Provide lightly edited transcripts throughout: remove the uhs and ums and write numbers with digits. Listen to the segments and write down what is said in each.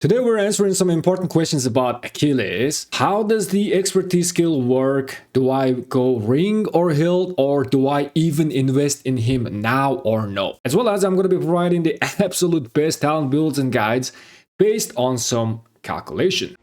Today we're answering some important questions about Achilles. How does the expertise skill work? Do I go ring or hilt, or do I even invest in him now or no? As well as I'm going to be providing the absolute best talent builds and guides based on some calculation.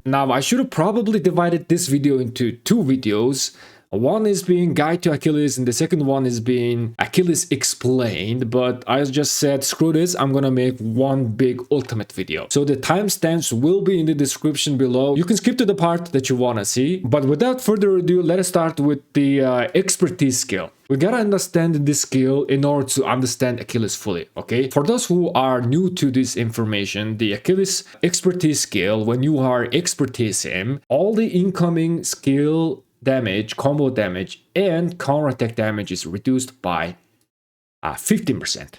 Now, I should have probably divided this video into two videos. One is being Guide to Achilles and the second one is being Achilles Explained, but I just said screw this, I'm gonna make one big ultimate video. So the timestamps will be in the description below. You can skip to the part that you wanna see, but without further ado, let us start with the expertise skill. We gotta understand this skill in order to understand Achilles fully, okay? For those who are new to this information, the Achilles expertise skill, when you are expertise him, all the incoming skill damage, combo damage, and counterattack damage is reduced by 15%.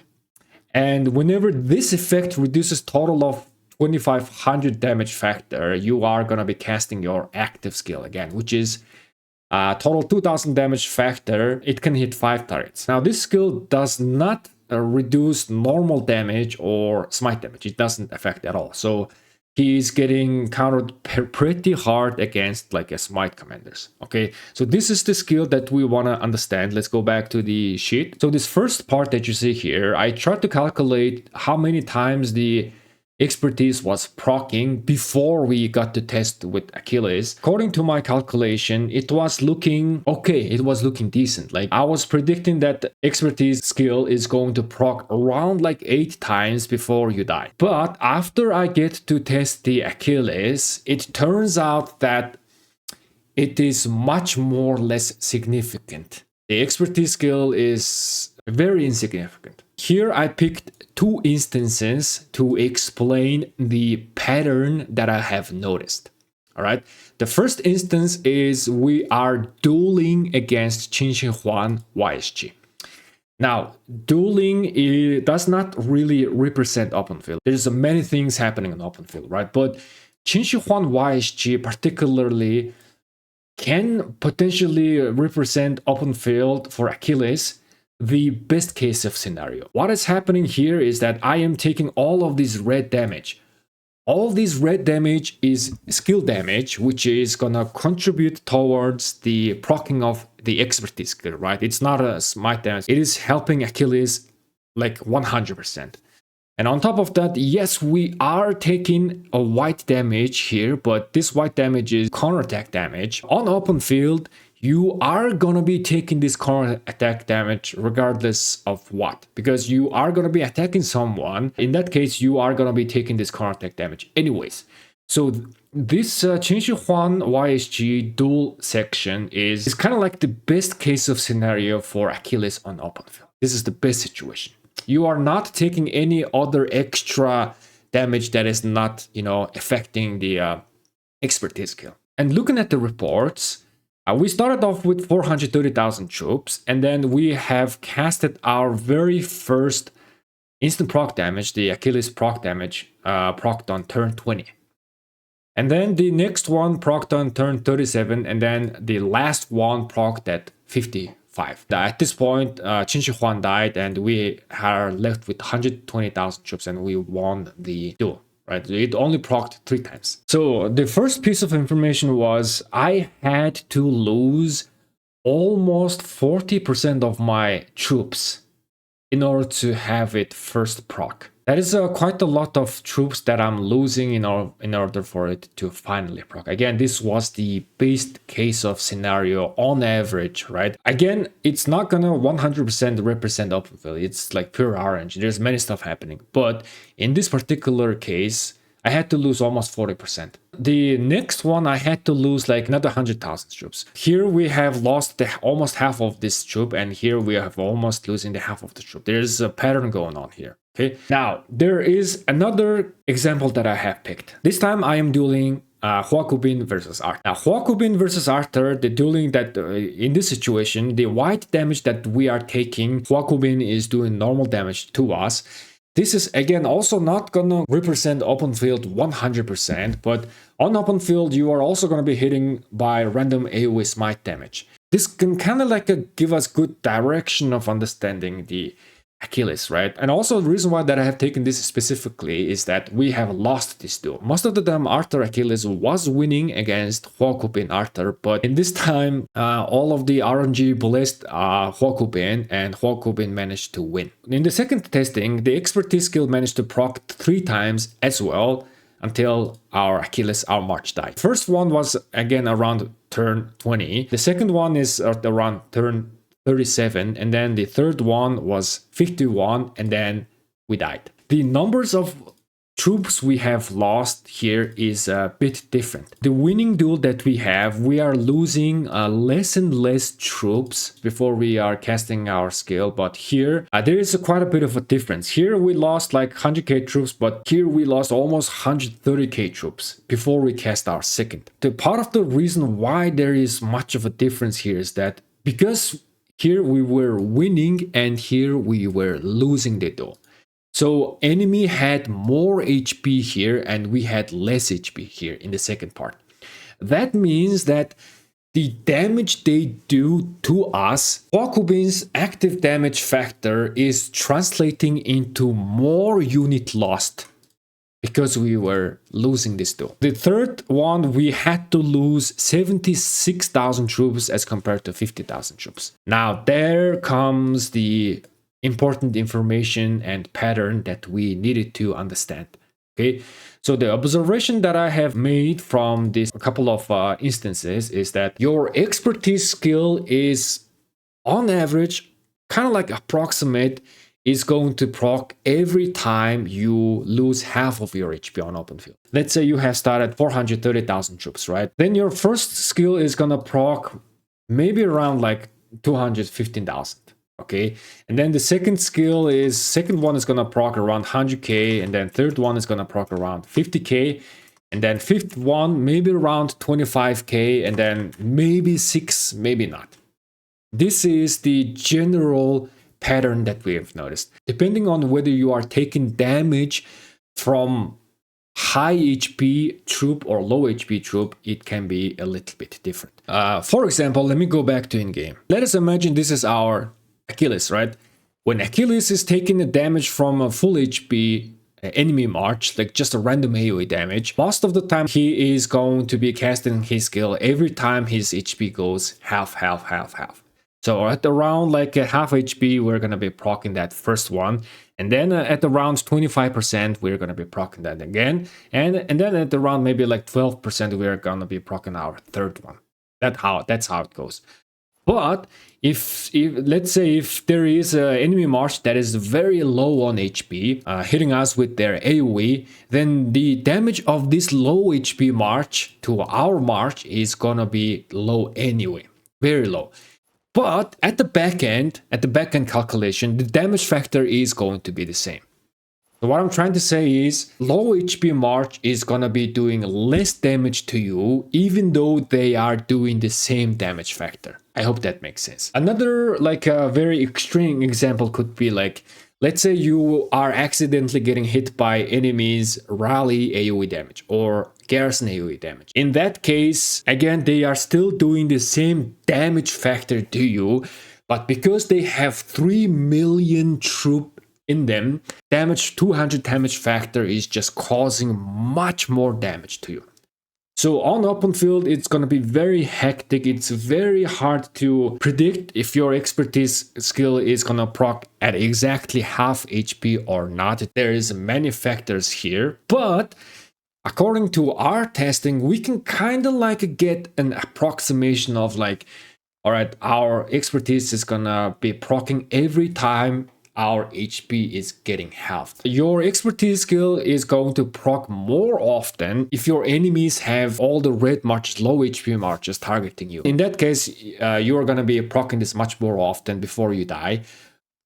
And whenever this effect reduces total of 2500 damage factor, you are gonna be casting your active skill again, which is total 2000 damage factor. It can hit 5 targets. Now this skill does not reduce normal damage or smite damage. It doesn't affect at all. So he's getting countered pretty hard against like a smite commanders. Okay, so this is the skill that we want to understand. Let's go back to the sheet. So this first part that you see here, I tried to calculate how many times the expertise was proccing before we got to test with Achilles. According to my calculation, it was looking okay. It was looking decent. Like I was predicting that the expertise skill is going to proc around like 8 times before you die. But after I get to test the Achilles, it turns out that it is much more less significant. The expertise skill is very insignificant. Here I picked 2 instances to explain the pattern that I have noticed. All right. The first instance is we are dueling against Qin Shi Huang YSG. Now, dueling does not really represent open field. There's many things happening in open field, right? But Qin Shi Huang YSG particularly can potentially represent open field for Achilles. The best case of scenario. What is happening here is that I am taking all of this red damage. All this red damage is skill damage, which is gonna contribute towards the proccing of the expertise skill, right? It's not a smite damage. It is helping Achilles like 100%. And on top of that, yes, we are taking a white damage here, but this white damage is counterattack damage. On open field, you are gonna be taking this counterattack damage regardless of what, because you are gonna be attacking someone. In that case, you are gonna be taking this counterattack damage anyways. So this Qin Shi Huang YSG duel section is kind of like the best case of scenario for Achilles on open field. This is the best situation. You are not taking any other extra damage that is not, affecting the expertise skill. And looking at the reports, we started off with 430,000 troops, and then we have casted our very first instant proc damage, the Achilles proc damage, procced on turn 20. And then the next one procced on turn 37, and then the last one procced at 55. At this point, Qin Shi Huang died, and we are left with 120,000 troops, and we won the duel. Right? It only procced 3 times. So the first piece of information was I had to lose almost 40% of my troops in order to have it first proc. That is quite a lot of troops that I'm losing in order for it to finally proc. Again, this was the best case of scenario on average, right? Again, it's not gonna 100% represent open field. It's like pure RNG. There's many stuff happening. But in this particular case, I had to lose almost 40%. The next one, I had to lose like another 100,000 troops. Here we have lost almost half of this troop, and here we have almost losing the half of the troop. There's a pattern going on here. Okay. Now, there is another example that I have picked. This time I am dueling Huakubin versus Arthur. Now, Huakubin versus Arthur, the dueling that in this situation, the white damage that we are taking, Huakubin is doing normal damage to us. This is again also not gonna represent open field 100%, but on open field you are also gonna be hitting by random AoE smite damage. this can kind of like give us good direction of understanding the Achilles, right? And also the reason why that I have taken this specifically is that we have lost this duel. Most of the time Arthur Achilles was winning against Huokubin Arthur, but in this time all of the RNG blessed Huokubin, and Huokubin managed to win. In the second testing, the expertise skill managed to proc 3 times as well until our Achilles, our March died. First one was again around turn 20. The second one is around turn 37, and then the third one was 51, and then we died. The numbers of troops we have lost here is a bit different. The winning duel that we have, we are losing less and less troops before we are casting our skill, but here there is quite a bit of a difference. Here we lost like 100k troops, but here we lost almost 130k troops before we cast our second. The part of the reason why there is much of a difference here is that because here we were winning and here we were losing the duel. So enemy had more HP here and we had less HP here in the second part. That means that the damage they do to us, Huokubin's active damage factor is translating into more unit lost because we were losing this duel. The third one, we had to lose 76,000 troops as compared to 50,000 troops. Now there comes the important information and pattern that we needed to understand. Okay, so the observation that I have made from this couple of instances is that your expertise skill is on average kind of like approximate is going to proc every time you lose half of your HP on open field. Let's say you have started 430,000 troops, right? Then your first skill is gonna proc maybe around like 215,000. Okay, and then the second one is gonna proc around 100k, and then third one is gonna proc around 50k, and then fifth one maybe around 25k, and then maybe 6, maybe not. This is the general pattern that we have noticed. Depending on whether you are taking damage from high HP troop or low HP troop, it can be a little bit different. For example, let me go back to in-game. Let us imagine this is our Achilles, right? When Achilles is taking the damage from a full HP enemy march, like just a random AoE damage, most of the time he is going to be casting his skill every time his HP goes half. So at around like a half HP, we're going to be proccing that first one. And then at around 25%, we're going to be proccing that again. And then at around maybe like 12%, we're going to be proccing our third one. That's how it goes. But if let's say if there is an enemy march that is very low on HP, hitting us with their AoE, then the damage of this low HP march to our march is going to be low anyway. Very low. But at the back end calculation, the damage factor is going to be the same. So what I'm trying to say is low HP March is gonna be doing less damage to you, even though they are doing the same damage factor. I hope that makes sense. Another like a very extreme example could be like, let's say you are accidentally getting hit by enemies rally AoE damage or garrison AoE damage. In that case, again, they are still doing the same damage factor to you, but because they have 3 million troop in them, 200 damage factor is just causing much more damage to you. So on open field, it's going to be very hectic. It's very hard to predict if your expertise skill is going to proc at exactly half HP or not. There is many factors here, but according to our testing, we can kind of like get an approximation of like, all right, our expertise is going to be proccing every time our HP is getting halved. Your expertise skill is going to proc more often if your enemies have all the red marches, low HP marches targeting you. In that case, you are going to be proccing this much more often before you die.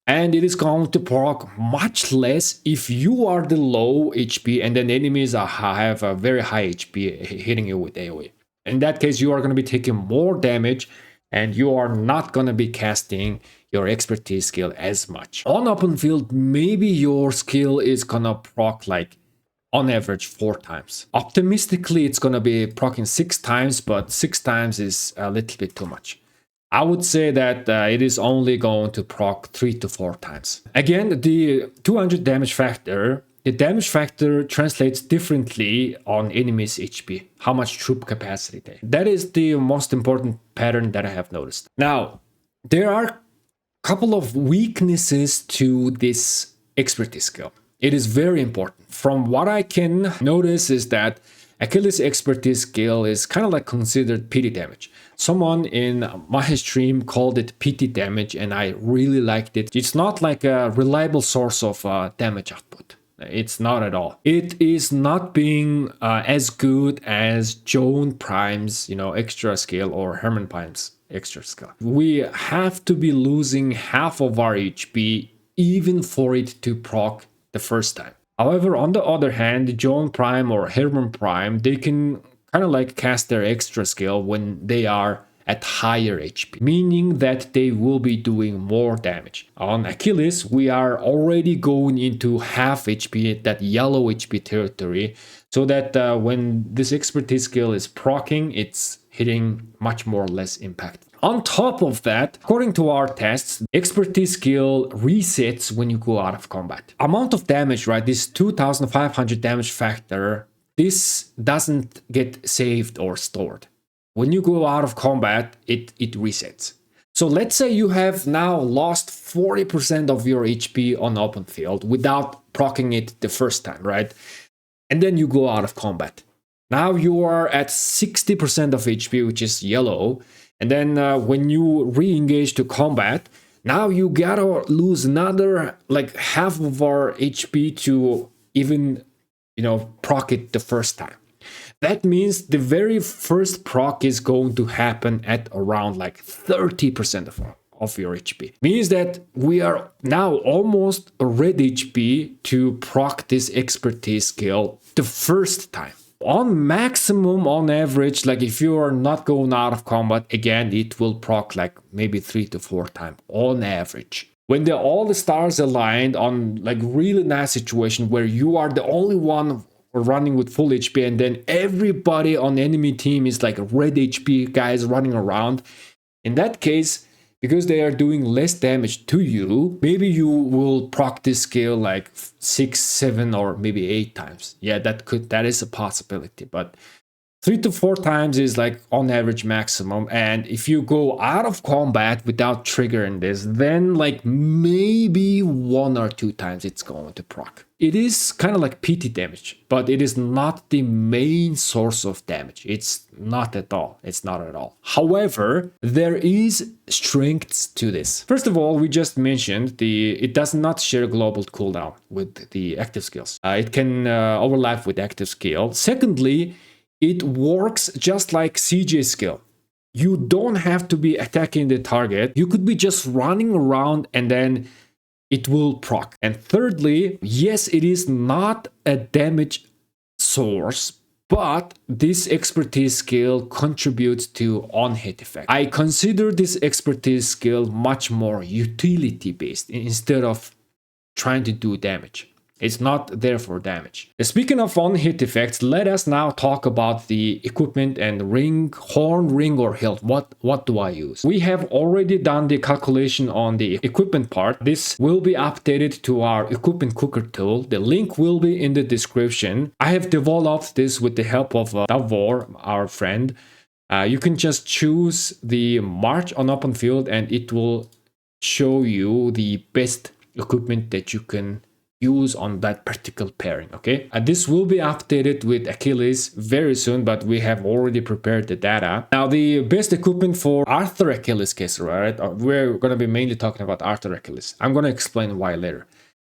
And it is going to proc much less if you are the low HP and then enemies have a very high HP hitting you with AoE. In that case, you are going to be taking more damage and you are not going to be casting your expertise skill as much. On open field, maybe your skill is gonna proc like on average 4 times. Optimistically, it's gonna be proccing 6 times, but 6 times is a little bit too much. I would say that it is only going to proc 3 to 4 times. Again, the 200 damage factor, the damage factor translates differently on enemies' HP, how much troop capacity they have. That is the most important pattern that I have noticed. Now, there are a couple of weaknesses to this expertise skill. It is very important. From what I can notice is that Achilles expertise skill is kind of like considered PT damage. Someone in my stream called it PT damage and I really liked it. It's not like a reliable source of damage output. It's not at all. It is not being as good as Joan Prime's, extra skill or Herman Prime's extra skill. We have to be losing half of our HP even for it to proc the first time. However, on the other hand, Joan Prime or Herman Prime, they can kind of like cast their extra skill when they are at higher HP, meaning that they will be doing more damage. On Achilles, we are already going into half HP, that yellow HP territory, so that when this expertise skill is proccing, it's hitting much more less impact. On top of that, according to our tests, expertise skill resets when you go out of combat. Amount of damage, right? This 2500 damage factor, this doesn't get saved or stored. When you go out of combat, it resets. So let's say you have now lost 40% of your HP on open field without proccing it the first time, right? And then you go out of combat. Now you are at 60% of HP, which is yellow. And then when you re-engage to combat, now you gotta lose another like half of our HP to even, proc it the first time. That means the very first proc is going to happen at around like 30% of your HP. Means that we are now almost red HP to proc this expertise skill the first time. On maximum, on average, like if you are not going out of combat, again, it will proc like maybe 3 to 4 times on average. When all the stars aligned on like really nice situation where you are the only one running with full HP and then everybody on enemy team is like red HP guys running around, in that case, because they are doing less damage to you, maybe you will proc this skill like 6, 7, or maybe 8 times. Yeah, that is a possibility, but 3 to 4 times is like on average maximum. And if you go out of combat without triggering this, then like maybe 1 or 2 times it's going to proc. It is kind of like PT damage, but it is not the main source of damage. It's not at all. It's not at all. However, there is strengths to this. First of all, we just mentioned it does not share global cooldown with the active skills. It can overlap with active skill. Secondly, it works just like CJ skill. You don't have to be attacking the target. You could be just running around and then it will proc. And thirdly, yes, it is not a damage source, but this expertise skill contributes to on-hit effect. I consider this expertise skill much more utility based instead of trying to do damage. It's not there for damage. Speaking of on-hit effects, let us now talk about the equipment and ring, horn, ring, or hilt. What do I use? We have already done the calculation on the equipment part. This will be updated to our equipment cooker tool. The link will be in the description. I have developed this with the help of Davor, our friend. You can just choose the march on open field and it will show you the best equipment that you can use on that particular pairing. Okay, this will be updated with Achilles very soon, but we have already prepared the data. Now the best equipment for Arthur Achilles case, right? We're going to be mainly talking about Arthur Achilles. I'm going to explain why later.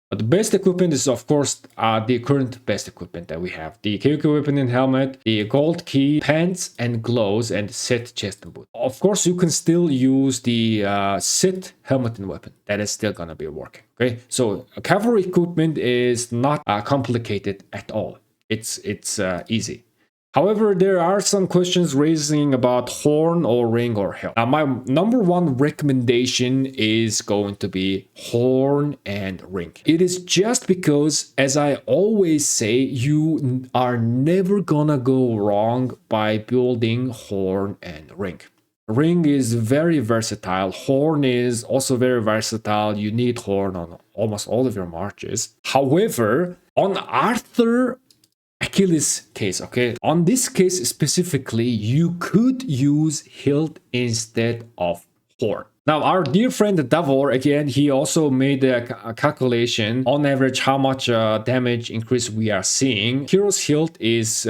But the best equipment is, of course, the current best equipment that we have. The Kyoko weapon and helmet, the gold key, pants and gloves, and set chest and boot. Of course, you can still use the set helmet and weapon. That is still going to be working. Okay, so cavalry equipment is not complicated at all. It's easy. However, there are some questions raising about horn or ring or hilt. Now, my number one recommendation is going to be horn and ring. It is just because, as I always say, you are never gonna go wrong by building horn and ring. Ring is very versatile. Horn is also very versatile. You need horn on almost all of your marches. However, on Arthur Achilles case, okay, on this case specifically, you could use hilt instead of horn. Now, our dear friend Davor, again, he also made a calculation on average how much damage increase we are seeing. Hero's hilt is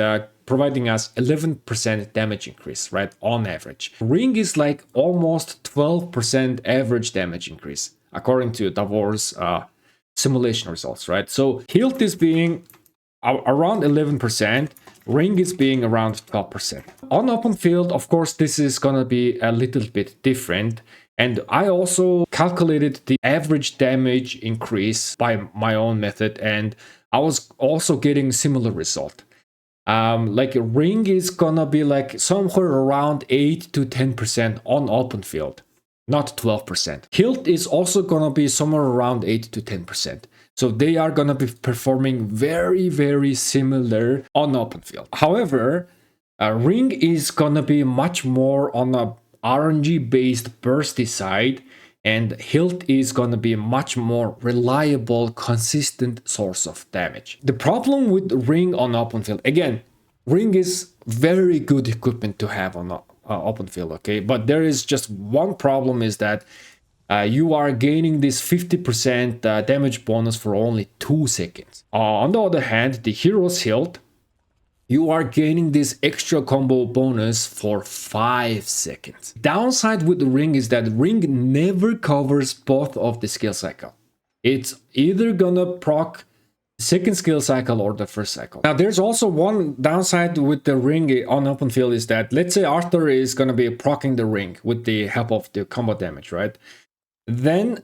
providing us 11% damage increase, right, on average. Ring is like almost 12% average damage increase, according to Davor's simulation results, right? So hilt is being around 11%, ring is being around 12%. On open field, of course, this is gonna be a little bit different. And I also calculated the average damage increase by my own method, and I was also getting similar result. Like a ring is gonna be like somewhere around 8 to 10% on open field, not 12%. Hilt is also gonna be somewhere around 8 to 10%. So they are gonna be performing very, very similar on open field. However, a ring is gonna be much more on a RNG based bursty side, and hilt is gonna be a much more reliable, consistent source of damage. The problem with ring on open field, again, ring is very good equipment to have on open field, okay? But there is just one problem, is that you are gaining this 50% damage bonus for only 2 seconds. On the other hand, the hero's hilt, you are gaining this extra combo bonus for 5 seconds. Downside with the ring is that ring never covers both of the skill cycle. It's either gonna proc second skill cycle or the first cycle. Now, there's also one downside with the ring on open field, is that let's say Arthur is gonna be proccing the ring with the help of the combo damage, right? Then,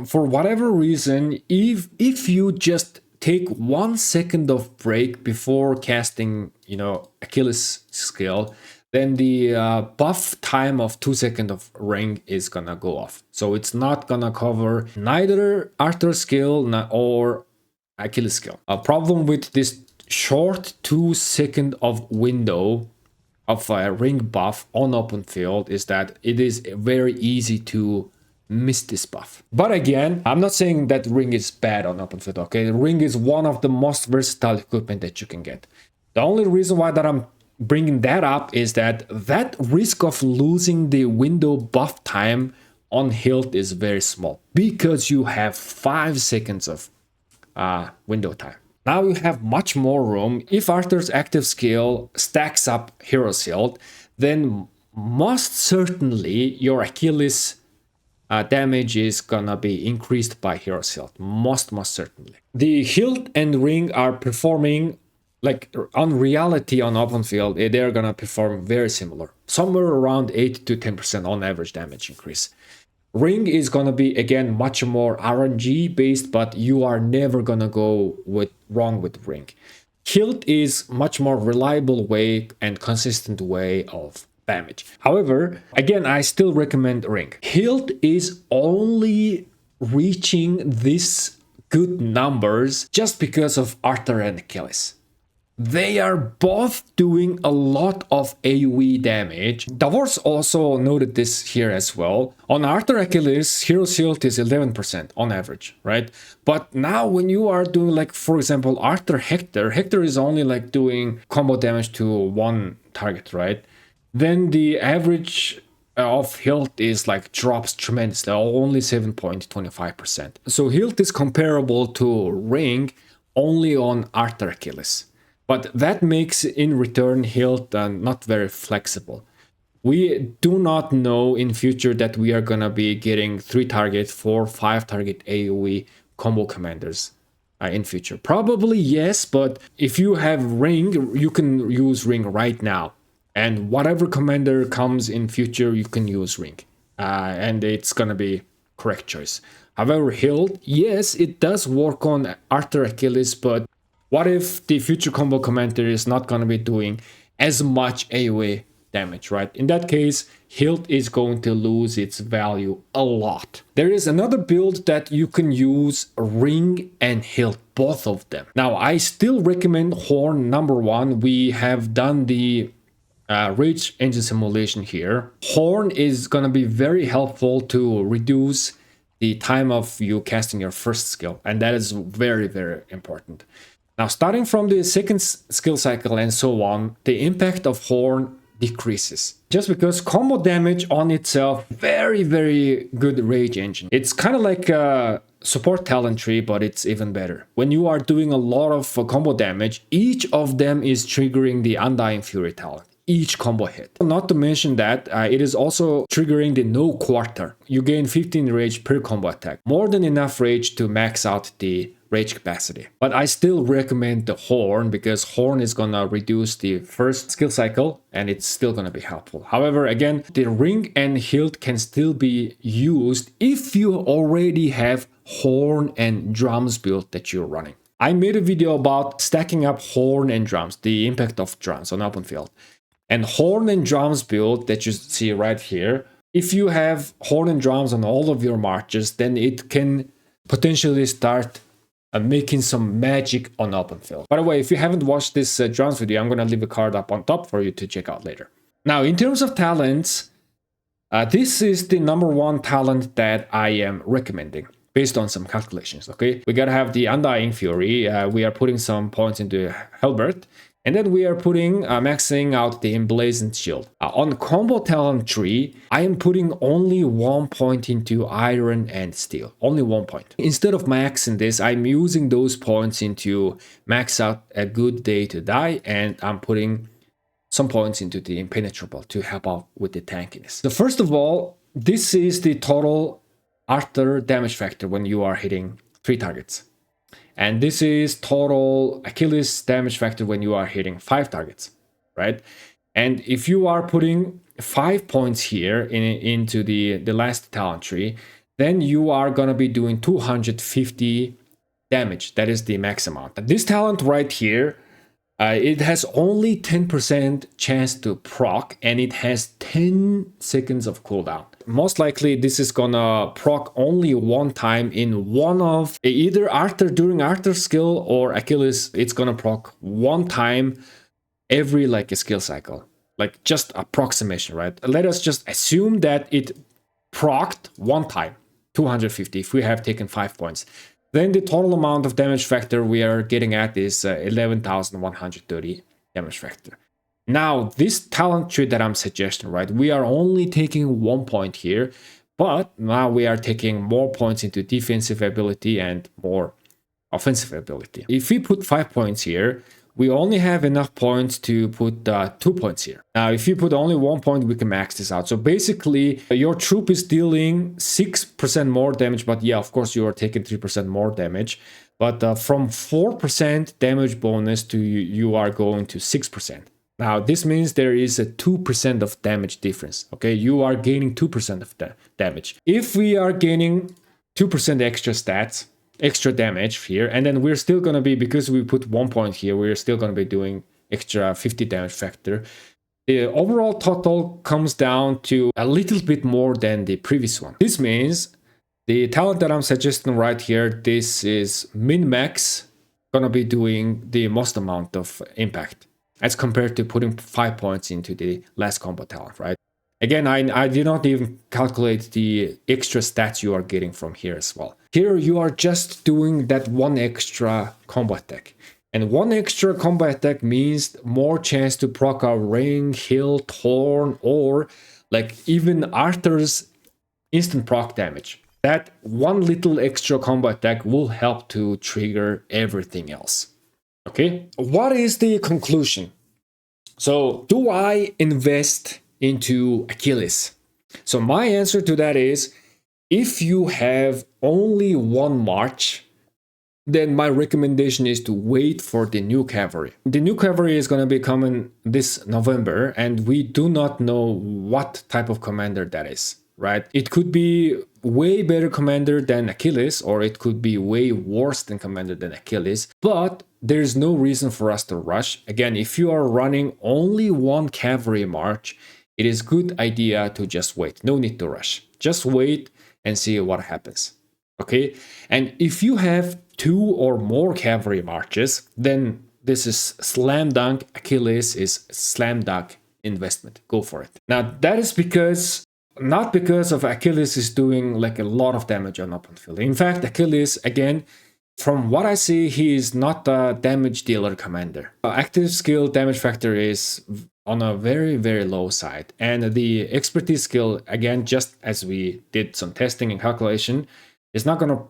for whatever reason, if you just take 1 second of break before casting, Achilles skill, then the buff time of 2 seconds of ring is gonna go off. So it's not gonna cover neither Arthur's skill or Achilles skill. A problem with this short 2 second of window of a ring buff on open field is that it is very easy to miss this buff. But again, I'm not saying that ring is bad on open field, okay? Ring is one of the most versatile equipment that you can get. The only reason why that I'm bringing that up is that risk of losing the window buff time on hilt is very small, because you have 5 seconds of window time. Now you have much more room. If Arthur's active skill stacks up hero's hilt, then most certainly your Achilles damage is gonna be increased by hero's hilt, most certainly. The hilt and ring are performing like on reality on open field. They're gonna perform very similar, somewhere around 8 to 10% on average damage increase. Ring is gonna be again much more RNG based, but you are never gonna go wrong with ring. Hilt is much more reliable way and consistent way of damage. However, again, I still recommend ring. Hilt is only reaching these good numbers just because of Arthur and Achilles. They are both doing a lot of AoE damage. Davos also noted this here as well. On Arthur Achilles, hero's hilt is 11% on average, right? But now when you are doing, like, for example, Arthur Hector is only like doing combo damage to one target, right? Then the average of hilt is like drops tremendously, only 7.25%. So hilt is comparable to ring only on Arthur Achilles. But that makes in return hilt not very flexible. We do not know in future that we are gonna be getting 3 target, 4, 5 target AoE combo commanders in future. Probably yes, but if you have ring, you can use ring right now. And whatever commander comes in future, you can use ring. And it's gonna be correct choice. However, hilt, yes, it does work on Arthur Achilles, but what if the future combo commander is not going to be doing as much AoE damage, right? In that case, hilt is going to lose its value a lot. There is another build that you can use ring and hilt, both of them. Now, I still recommend horn number 1. We have done the rage engine simulation here. Horn is gonna be very helpful to reduce the time of you casting your first skill, and that is very, very important. Now, starting from the second skill cycle and so on, the impact of Horn decreases. Just because combo damage on itself, very, very good rage engine. It's kind of like a support talent tree, but it's even better. When you are doing a lot of combo damage, each of them is triggering the Undying Fury talent. Each combo hit. Not to mention that it is also triggering the no quarter. You gain 15 rage per combo attack. More than enough rage to max out the rage capacity. But I still recommend the Horn because Horn is gonna reduce the first skill cycle and it's still gonna be helpful. However, again, the Ring and Hilt can still be used if you already have Horn and Drums build that you're running. I made a video about stacking up Horn and Drums, the impact of drums on open field. And Horn and Drums build that you see right here, if you have Horn and Drums on all of your marches, then it can potentially start making some magic on open field. By the way, if you haven't watched this drums video, I'm going to leave a card up on top for you to check out later. Now, in terms of talents, this is the #1 talent that I am recommending based on some calculations, okay? We got to have the Undying Fury. We are putting some points into Halberd. And then we are putting, maxing out the Emblazoned Shield. On combo talent tree, I am putting only 1 point into Iron and Steel. Only 1 point. Instead of maxing this, I'm using those points into max out a Good Day to Die, and I'm putting some points into the Impenetrable to help out with the tankiness. So first of all, this is the total Arthur damage factor when you are hitting 3 targets. And this is total Achilles damage factor when you are hitting 5 targets, right? And if you are putting 5 points here into the last talent tree, then you are going to be doing 250 damage. That is the max amount. This talent right here, it has only 10% chance to proc, and it has 10 seconds of cooldown. Most likely this is gonna proc only 1 time in one of either Arthur during Arthur's skill or Achilles. It's gonna proc 1 time every like a skill cycle, like just approximation, right? Let us just assume that it procced 1 time, 250 if we have taken 5 points. Then the total amount of damage factor we are getting at is 11,130 damage factor. Now, this talent tree that I'm suggesting, right, we are only taking 1 point here, but now we are taking more points into defensive ability and more offensive ability. If we put 5 points here, we only have enough points to put 2 points here. Now, if you put only 1 point, we can max this out. So basically, your troop is dealing 6% more damage, but yeah, of course, you are taking 3% more damage. But from 4% damage bonus to you are going to 6%. Now, this means there is a 2% of damage difference, okay? You are gaining 2% of damage. If we are gaining 2% extra stats, extra damage here, and then we're still going to be, because we put 1 point here, we're still going to be doing extra 50 damage factor. The overall total comes down to a little bit more than the previous one. This means the talent that I'm suggesting right here, this is min-max, going to be doing the most amount of impact as compared to putting 5 points into the last combo talent, right? Again, I did not even calculate the extra stats you are getting from here as well. Here you are just doing that 1 extra combo attack. And 1 extra combo attack means more chance to proc a Ring, Hilt, Horn, or like even Arthur's instant proc damage. That 1 little extra combo attack will help to trigger everything else. Okay, what is the conclusion? So, do I invest into Achilles? So my answer to that is, if you have only 1 march, then my recommendation is to wait for the new cavalry. The new cavalry is going to be coming this November, and we do not know what type of commander that is, right? It could be way better commander than Achilles, or it could be way worse than commander than Achilles, but there's no reason for us to rush. Again, if you are running only 1 cavalry march, it is good idea to just wait. No need to rush. Just wait and see what happens. Okay? And if you have 2 or more cavalry marches, then this is slam dunk. Achilles is slam dunk investment. Go for it. Now that is because not because of Achilles is doing like a lot of damage on open field. In fact, Achilles, again, from what I see, he is not a damage dealer commander. Active skill damage factor is on a very, very low side. And the expertise skill, again, just as we did some testing and calculation, is not going to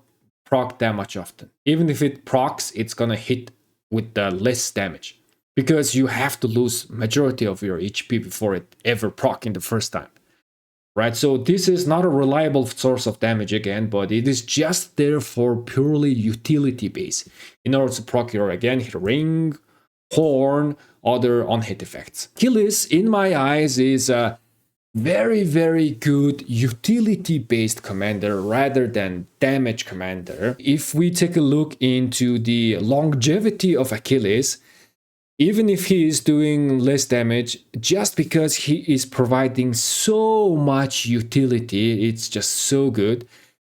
proc that much often. Even if it procs, it's going to hit with less damage. Because you have to lose majority of your HP before it ever proc in the first time. Right, so this is not a reliable source of damage again, but it is just there for purely utility base in order to procure again hit ring, horn, other on-hit effects. Achilles, in my eyes, is a very, very good utility-based commander rather than damage commander. If we take a look into the longevity of Achilles, even if he is doing less damage, just because he is providing so much utility, it's just so good,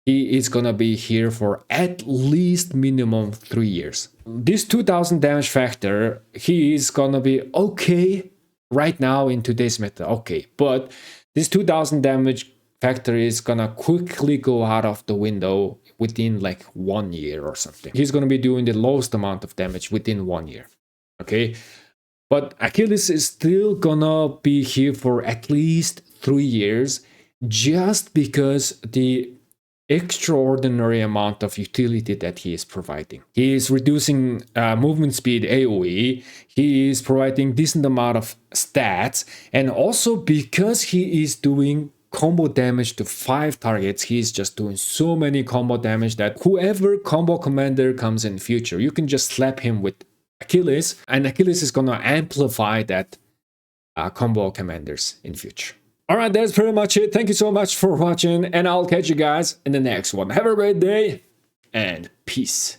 he is gonna be here for at least minimum 3 years. This 2000 damage factor, he is gonna be okay right now in today's meta, okay, but this 2000 damage factor is gonna quickly go out of the window within like 1 year or something. He's gonna be doing the lowest amount of damage within 1 year. Okay, but Achilles is still gonna be here for at least 3 years just because the extraordinary amount of utility that he is providing. He is reducing movement speed AoE, he is providing decent amount of stats, and also because he is doing combo damage to 5 targets, he's just doing so many combo damage that whoever combo commander comes in future, you can just slap him with Achilles, and Achilles is gonna amplify that combo commanders in future. Alright, that's pretty much it. Thank you so much for watching, and I'll catch you guys in the next one. Have a great day, and peace.